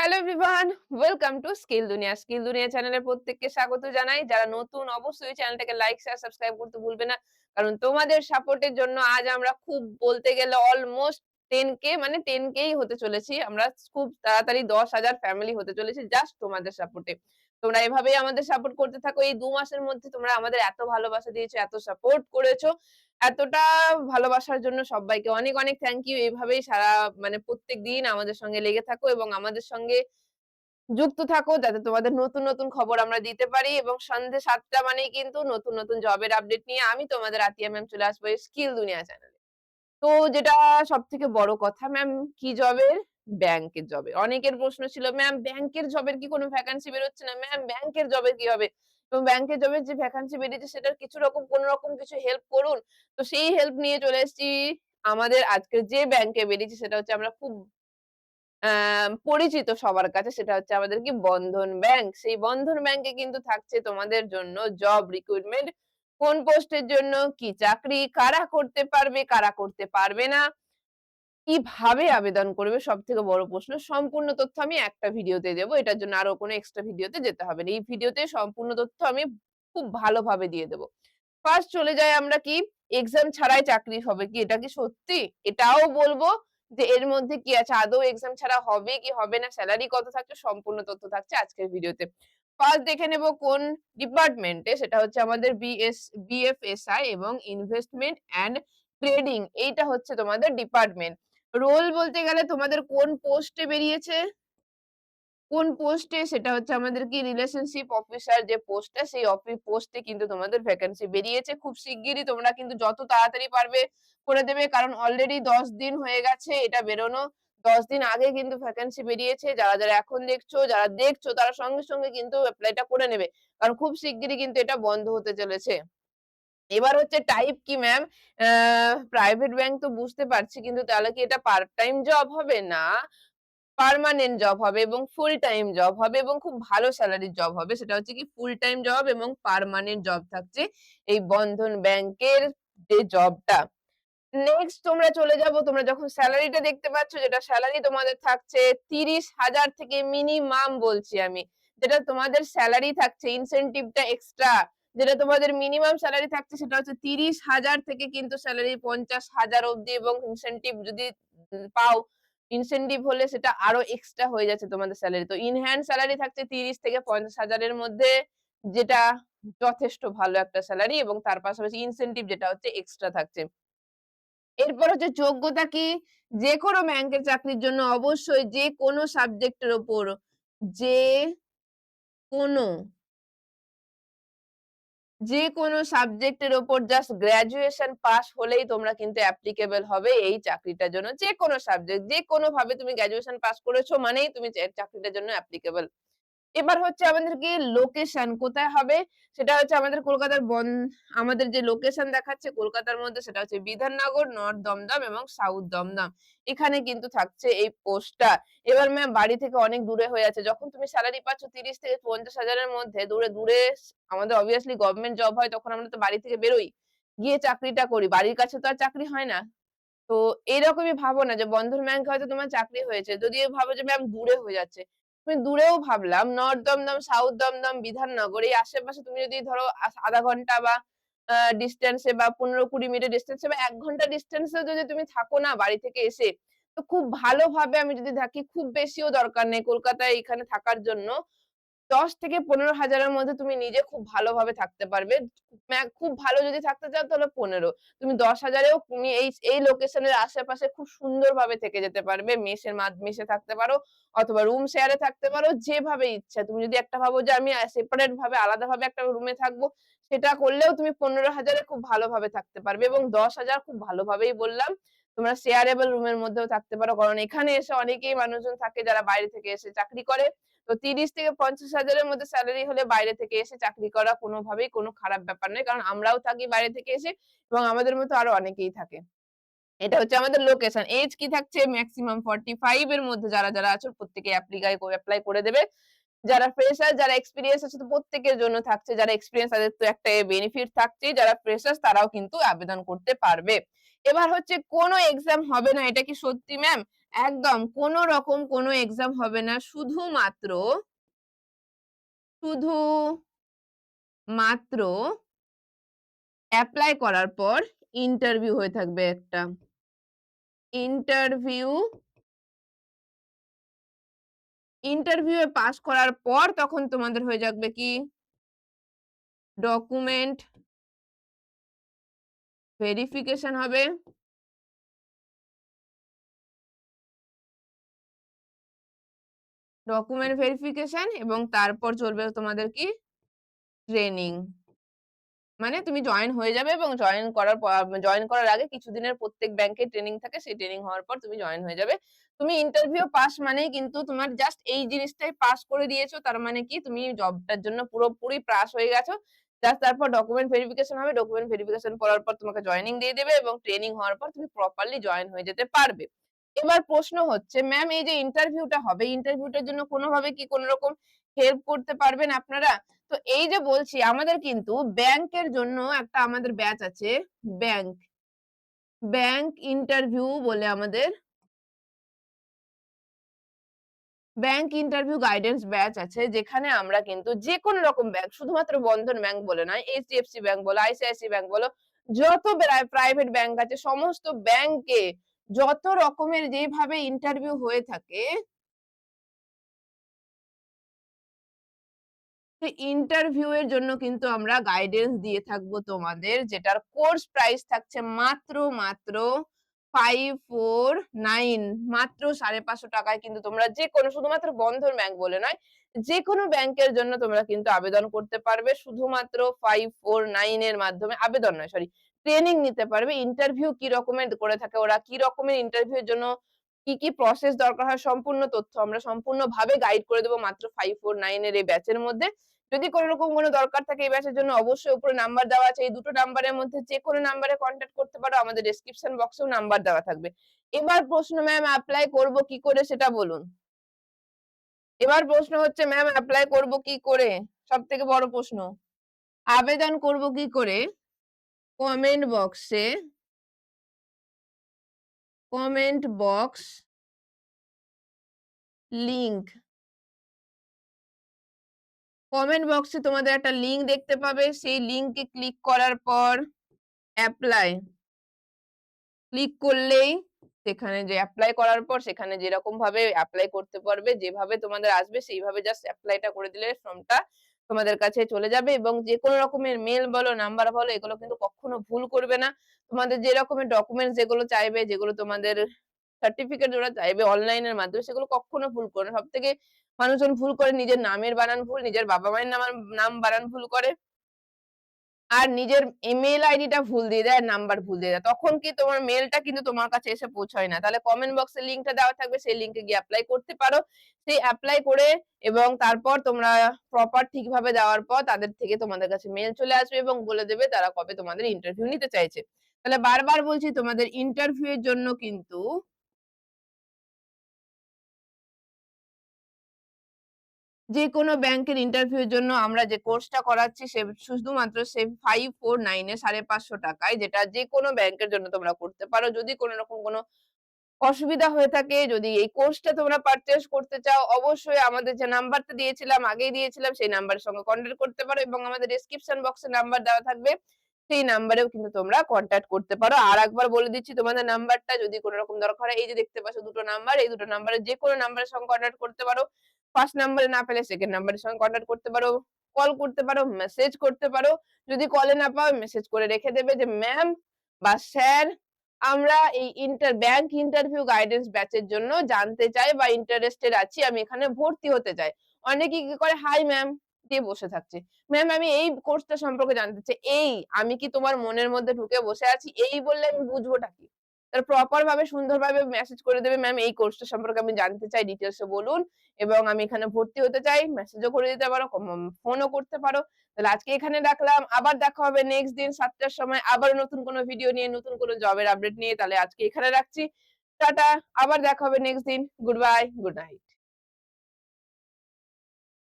Hello everyone, welcome to skill দুনিয়া। Skill দুনিয়া চ্যানেলে প্রত্যেককে স্বাগত জানাই। যারা নতুন অবশ্যই চ্যানেলটাকে লাইক, শেয়ার, সাবস্ক্রাইব করতে ভুলবে না। কারণ তোমাদের সাপোর্টের জন্য আজ আমরা খুব বলতে গেলে অলমোস্ট 10K মানে 10K হতে চলেছি। আমরা খুব তাড়াতাড়ি 10,000 ফ্যামিলি হতে চলেছি জাস্ট তোমাদের সাপোর্টে। তোমরা এভাবেই আমাদের সাপোর্ট করতে থাকো। এই ২ মাসের মধ্যে তোমরা আমাদের এত ভালোবাসা দিয়েছো, এত সাপোর্ট করেছো। এতটা ভালোবাসার জন্য সবাইকে অনেক, অনেক থ্যাংক ইউ। এভাবেই সারা মানে প্রত্যেকদিন আমাদের সঙ্গে লেগে থাকো এবং আমাদের সঙ্গে যুক্ত থাকো যাতে তোমাদের নতুন, নতুন খবর আমরা দিতে পারি এবং সন্ধ্যে ৭টা মানেই কিন্তু নতুন, নতুন জবের আপডেট নিয়ে আমি তোমাদের আতিয়া ম্যাম চলে আসবো এই স্কিল দুনিয়া চ্যানেলে। তো যেটা সবথেকে বড় কথা ম্যাম কি জবের? ব্যাংকের জবে। অনেকের প্রশ্ন ছিল, "ম্যাম ব্যাংকের জবের কি কোনো ভ্যাকান্সি বেরোচ্ছে না? ম্যাম ব্যাংকের জবের কি হবে?" তো ব্যাংকের জবের যে ভ্যাকান্সি বেরিয়েছে সেটার কিছু রকম কোন রকম কিছু হেল্প করুন। তো সেই হেল্প নিয়ে চলে এসেছি আমাদের আজকে যে ব্যাংকে বেরিয়েছে সেটা হচ্ছে আমরা খুব পরিচিত সবার কাছে সেটা হচ্ছে আমাদের কি বন্ধন ব্যাংক। সেই বন্ধন ব্যাংকে কিন্তু থাকছে তোমাদের জন্য জব রিক্রুটমেন্ট। কোন পোস্টের জন্য, কি চাকরি, কারা করতে পারবে, কারা করতে পারবে না, কিভাবে আবেদন করবে সবথেকে বড় প্রশ্ন। সম্পূর্ণ তথ্য আমি একটা ভিডিওতে দেব। এটার জন্য আরো কোনো এক্সট্রা ভিডিওতে যেতে হবে না। এই ভিডিওতে সম্পূর্ণ তথ্য আমি খুব ভালোভাবে দিয়ে দেব। ফার্স্ট চলে যাই আমরা কি এক্সাম ছাড়াই চাকরি হবে কি এটা কি সত্যি? এটাও বলবো যে এর মধ্যে কি আছে আদৌ এক্সাম ছাড়া হবে কি হবে না, স্যালারি কত থাকছে সম্পূর্ণ তথ্য থাকছে আজকের ভিডিওতে। ফার্স্ট দেখে নেব কোন ডিপার্টমেন্টে সেটা হচ্ছে আমাদের বিএফএসআই এবং ইনভেস্টমেন্ট অ্যান্ড ট্রেডিং এইটা হচ্ছে তোমাদের ডিপার্টমেন্ট। রোল বলতে গেলে তোমাদের কোন পোস্টে বেরিয়েছে কোন পোস্টে সেটা হচ্ছে আমাদের কি রিলেশনশিপ অফিসার যে পোস্টটা সেই পোস্টে কিন্তু তোমাদের ভ্যাকেন্সি বেরিয়েছে। খুব শিগগিরই তোমরা কিন্তু যত তাড়াতাড়ি পারবে করে দেবে। কারণ অলরেডি ১০ দিন হয়ে গেছে এটা বেরোনো। ১০ দিন আগে কিন্তু ভ্যাকেন্সি বেরিয়েছে। যারা, যারা এখন দেখছো, যারা দেখছো তারা সঙ্গে, সঙ্গে কিন্তু এপ্লাইটা করে নেবে। কারণ খুব শিগগিরই কিন্তু এটা বন্ধ হতে চলেছে। এবার হচ্ছে টাইপ কি ম্যাম? আ প্রাইভেট ব্যাংক তো বুঝতে পারছি কিন্তু তাহলে কি এটা পার্ট টাইম জব হবে? না। পার্মানেন্ট জব হবে এবং ফুল টাইম জব হবে এবং খুব ভালো সেলারির জব হবে। সেটা হচ্ছে কি ফুল টাইম জব এবং পার্মানেন্ট জব থাকছে এই বন্ধন ব্যাংকের যে জবটা। নেক্সট তোমরা চলে যাবো তোমরা যখন সেলারিটা দেখতে পাচ্ছ যেটা সেলারি তোমাদের থাকছে ৩০,০০০ থেকে মিনিমাম বলছি আমি। যেটা তোমাদের সেলারি থাকছে ইনসেনটিভটা এক্সট্রা যেটা তোমাদের মিনিমাম সেলারি থাকছে সেটা হচ্ছে ৩০,০০০ থেকে কিন্তু সেলারি ৫০,০০০ অব্দি এবং ইনসেনটিভ যদি পাও ইনসেনটিভ হলে সেটা আরো এক্সট্রা হয়ে যাচ্ছে তোমাদের সেলারি। তো ইন হ্যান্ড সেলারি থাকছে ৩০ থেকে ৫০,০০০ এর মধ্যে যেটা যথেষ্ট ভালো একটা সেলারি এবং তার পাশাপাশি ইনসেনটিভ যেটা হচ্ছে এক্সট্রা থাকছে। এরপর হচ্ছে যোগ্যতা কি? যেকোনো ব্যাংকের চাকরির জন্য অবশ্যই যেকোনো সাবজেক্টের উপর যে কোনো যেকোনো সাবজেক্টের উপর জাস্ট গ্র্যাজুয়েশন পাস হলেই তোমরা কিন্তু অ্যাপ্লিকেবল হবে এই চাকরিটার জন্য। যেকোনো সাবজেক্ট, যেকোনোভাবে তুমি গ্র্যাজুয়েশন পাস করেছো মানেই তুমি চাকরিটার জন্য অ্যাপ্লিকেবল। এবার হচ্ছে আমাদের কি লোকেশন কোথায় হবে? সেটা হচ্ছে আমাদের কলকাতার আমাদের যে লোকেশন দেখাচ্ছে কলকাতার মধ্যে সেটা হচ্ছে বিধাননগর, নর্থ দমদম এবং সাউথ দমদম। এখানে কিন্তু থাকছে এই পোস্টটা। এবার ম্যাম বাড়ি থেকে অনেক দূরে হয়ে যাচ্ছে। যখন তুমি সেলারি পাচ্ছ ৩০ থেকে ৫০,০০০ এর মধ্যে দূরে, দূরে আমাদের obviously গভর্নমেন্ট জব হয় তখন আমরা তো বাড়ি থেকে বেরোই। গিয়ে চাকরিটা করি। বাড়ির কাছে তো আর চাকরি হয় না। তো এরকমই ভাবো না যে বন্ধন ব্যাংকে হয়তো তোমার চাকরি হয়েছে। যদিও ভাবো যে ম্যাম দূরে হয়ে যাচ্ছে। তুমি দূরেও ভাবলাম নর্থ দমদম, সাউথ দমদম, বিধাননগর এই আশেপাশে তুমি যদি ধরো ০.৫ ঘন্টা বা ডিসট্যান্স এ বা ১৫-২০ মিনিটের ডিসট্যান্স এ বা ১ ঘন্টা ডিসট্যান্স এও যদি তুমি থাকো না বাড়ি থেকে এসে, তো খুব ভালোভাবে আমি যদি থাকি খুব বেশিও দরকার নেই কলকাতায় এখানে থাকার জন্য। ১০ থেকে ১৫,০০০ এর মধ্যে তুমি নিজে খুব ভালোভাবে থাকতে পারবে। খুব ভালো যদি থাকতে চাও তাহলে ১৫। তুমি ১০,০০০ এও তুমি এই লোকেশন এর আশেপাশে খুব সুন্দরভাবে থেকে যেতে পারবে। মেসে থাকতে পারো অথবা রুম শেয়ার এ থাকতে পারো যেভাবে ইচ্ছা। তুমি যদি একটা ভাবো যে আমি সেপারেট ভাবে আলাদাভাবে একটা রুমে থাকবো, সেটা করলেও তুমি ১৫,০০০ এ খুব ভালোভাবে থাকতে পারবে এবং ১০,০০০ খুব ভালোভাবেই বললাম। তোমরা শেয়ারেবল রুমের মধ্যেও থাকতে পারো। কারণ এখানে এসে অনেকেই মানুষজন থাকে যারা বাইরে থেকে এসে চাকরি করে। তো ৩০ থেকে ৫০,০০০ এর মধ্যে সেলারি হলে বাইরে থেকে এসে চাকরি করা কোনোভাবেই কোনো খারাপ ব্যাপার নয়। কারণ আমরাও থাকি বাইরে থেকে এসে এবং আমাদের মতো আরো অনেকেই থাকে। এটা হচ্ছে আমাদের লোকেশন। এজ কি থাকছে মেক্সিমাম 45 এর মধ্যে যারা, যারা আছো প্রত্যেকে এপ্লাই করে দেবে। যারা ফ্রেশার, যারা এক্সপেরিয়েন্স আছে তো প্রত্যেকের জন্য থাকছে। যারা এক্সপেরিয়েন্স তাদের তো একটা বেনিফিট থাকছেই। যারা ফ্রেশার্স তারাও কিন্তু আবেদন করতে পারবে। এবার হচ্ছে কোনো এক্সাম হবে না এটা কি সত্যি ম্যাম? একদম কোনো রকম কোনো এক্সাম হবে না। শুধুমাত্র এপ্লাই করার পর ইন্টারভিউ হয়ে থাকবে একটা। ইন্টারভিউ, ইন্টারভিউ এ পাস করার পর তখন তোমাদের হয়ে যাবে কি ডকুমেন্ট ভেরিফিকেশন হবে। ডকুমেন্ট ভেরিফিকেশন এবং তারপর চলবে তোমাদের কি ট্রেনিং। মানে তুমি জয়েন হয়ে যাবে এবং জয়েন করার আগে কিছুদিনের প্রত্যেক ব্যাংকে ট্রেনিং থাকে। সেই ট্রেনিং হওয়ার পর তুমি জয়েন হয়ে যাবে। তুমি ইন্টারভিউ পাস মানেই কিন্তু তোমার জাস্ট এই জিনিসটাই পাস করে দিয়েছো। তার মানে কি তুমি জবটার জন্য পুরোপুরি পাস হয়ে গেছো। জাস্ট তারপর ডকুমেন্ট ভেরিফিকেশন হবে। ডকুমেন্ট ভেরিফিকেশন করার পর তোমাকে জয়েনিং দিয়ে দেবে এবং ট্রেনিং হওয়ার পর তুমি প্রপারলি জয়েন হয়ে যেতে পারবে। এবার প্রশ্ন হচ্ছে ম্যাম এই যে ইন্টারভিউটা হবে, ইন্টারভিউটার জন্য কোনোভাবে কি কোন রকম হেল্প করতে পারবেন আপনারা? তো এই যে বলছি আমাদের কিন্তু ব্যাংকের জন্য একটা আমাদের ব্যাচ আছে। ব্যাংক, ব্যাংক ইন্টারভিউ বলে আমাদের ব্যাংক ইন্টারভিউ গাইডেন্স ব্যাচ আছে যেখানে আমরা কিন্তু যেকোনো রকম ব্যাংক শুধুমাত্র বন্ধন ব্যাংক বলে নয়, এইচডিএফসি ব্যাংক বলো, আইসিআইসি ব্যাংক বলো, যত প্রাইভেট ব্যাংক আছে সমস্ত ব্যাংকে যত রকমের যেভাবে ইন্টারভিউ হয়ে থাকে তো ইন্টারভিউ এর জন্য কিন্তু আমরা গাইডেন্স দিয়ে থাকবো তোমাদের যেটার কোর্স প্রাইস থাকছে মাত্র 549 মাত্র 550 টাকায় কিন্তু তোমরা যেকোনো শুধুমাত্র বন্ধন ব্যাংক বলে নয় যেকোনো ব্যাংকের জন্য তোমরা কিন্তু আবেদন করতে পারবে শুধুমাত্র 549 এর মাধ্যমে আবেদন নয় সরি ট্রেনিং নিতে পারবে ইন্টারভিউ কি রকমের করে থাকে ওরা কি রকমের ইন্টারভিউ এর জন্য কি প্রসেস দরকার হয় সম্পূর্ণ তথ্য আমরা সম্পূর্ণভাবে গাইড করে দেব মাত্র 549 এর এই ব্যাচের মধ্যে। যদি কোন রকম কোন দরকার থাকে এই ব্যাচের জন্য অবশ্যই উপরে নাম্বার দেওয়া আছে। এই দুটো নাম্বারের মধ্যে যেকোনো নাম্বারে কনট্যাক্ট করতে পারো। আমাদের ডেসক্রিপশন বক্সেও নাম্বার দেওয়া থাকবে। এবার প্রশ্ন ম্যাম এপ্লাই করব কি করে সেটা বলুন? এবার প্রশ্ন হচ্ছে ম্যাম এপ্লাই করব কি করে? সবথেকে বড় প্রশ্ন। আবেদন করব কি করে? কমেন্ট বক্সে কমেন্ট বক্স লিংক কমেন্ট বক্সে তোমাদের একটা লিংক দেখতে পাবে সেই লিংকে ক্লিক করার পর অ্যাপ্লাই ক্লিক করলেই সেখানে যে এপ্লাই করার পর সেখানে যেরকম ভাবে এপ্লাই করতে পারবে যেভাবে তোমাদের আসবে সেইভাবে জাস্ট এপ্লাইটা করে দিলে ফর্মটা তোমাদের কাছে চলে যাবে এবং যে কোনো রকমের মেল বলো নাম্বার বলো এগুলো কিন্তু কখনো ভুল করবে না তোমাদের যে রকমের ডকুমেন্টস যেগুলো চাইবে যেগুলো তোমাদের সার্টিফিকেট ওরা চাইবে অনলাইনের মাধ্যমে সেগুলো কখনো ভুল করে না সব থেকে মানুষজন ভুল করে নিজের নামের বানান ভুল নিজের বাবা মায়ের নাম বানান ভুল করে আর নিজের ইমেইল আইডিটা ভুল দিয়ে দেয় আর নাম্বার ভুল দিয়ে দেয়। তখন কি তোমার মেইলটা কিন্তু তোমার কাছে এসে পৌঁছায় না। তাহলে কমেন্ট বক্সে লিংকটা দেওয়া থাকবে সেই লিংকে গিয়ে এপ্লাই করতে পারো। সেই এপ্লাই করে এবং তারপর তোমরা প্রপার ঠিকভাবে দেওয়ার পর তাদের থেকে তোমাদের কাছে মেইল চলে আসবে এবং বলে দেবে তারা কবে তোমাদের ইন্টারভিউ নিতে চাইছে। তাহলে বারবার বলছি তোমাদের ইন্টারভিউ এর জন্য কিন্তু যেকোনো ব্যাংকের ইন্টারভিউ এর জন্য আমরা যে কোর্সটা করাচ্ছি সে শুধুমাত্র 549 এ 550 টাকায় যেটা যেকোনো ব্যাংকের জন্য তোমরা করতে পারো। যদি কোন রকম কোন অসুবিধা হয়ে থাকে, যদি এই কোর্সটা তোমরা পারচেজ করতে চাও অবশ্যই আমাদের যে নাম্বারটা দিয়েছিলাম আগেই দিয়েছিলাম সেই নাম্বারের সঙ্গে কনট্যাক্ট করতে পারো এবং আমাদের ডেসক্রিপশন বক্সে নাম্বার দেওয়া থাকবে। সেই নাম্বারেও কিন্তু তোমরা কনট্যাক্ট করতে পারো। আরেকবার বলে দিচ্ছি তোমাদের নাম্বারটা যদি কোন রকম দরকার হয় এই যে দেখতে পাচ্ছ দুটো নাম্বার এই দুটো নাম্বারে যেকোনো নাম্বারের সঙ্গে কনট্যাক্ট করতে পারো। ফার্স্ট নাম্বারে না পেলে সেকেন্ড নাম্বারের সঙ্গে কনট্যাক্ট করতে পারো, কল করতে পারো, মেসেজ করতে পারো। যদি কলে না পাও মেসেজ করে রেখে দেবে যে ম্যাম বা স্যার আমরা এই ব্যাংক ইন্টারভিউ গাইডেন্স ব্যাচের জন্য জানতে চাই বা ইন্টারেস্টেড আছি আমি এখানে ভর্তি হতে চাই। অনেকে কি করে হাই ম্যাম দিয়ে বসে থাকছে। ম্যাম আমি এই কোর্সটা সম্পর্কে জানতে চাই। এই আমি কি তোমার মনের মধ্যে ঢুকে বসে আছি? এই বললে আমি বুঝবোটা কি? তাহলে প্রপার ভাবে সুন্দরভাবে মেসেজ করে দেবে ম্যাম এই কোর্সটা সম্পর্কে আমি জানতে চাই ডিটেইলস এ বলুন এবং আমি এখানে ভর্তি হতে চাই। মেসেজও করে দিতে পারো, ফোনও করতে পারো। তাহলে আজকে এখানে রাখলাম। আবার দেখা হবে নেক্সট দিন ৭ টার সময় আবার নতুন কোনো ভিডিও নিয়ে নতুন কোনো জবের আপডেট নিয়ে। তাহলে আজকে এখানে রাখছি। টাটা। আবার দেখা হবে নেক্সট দিন। Good bye, good night.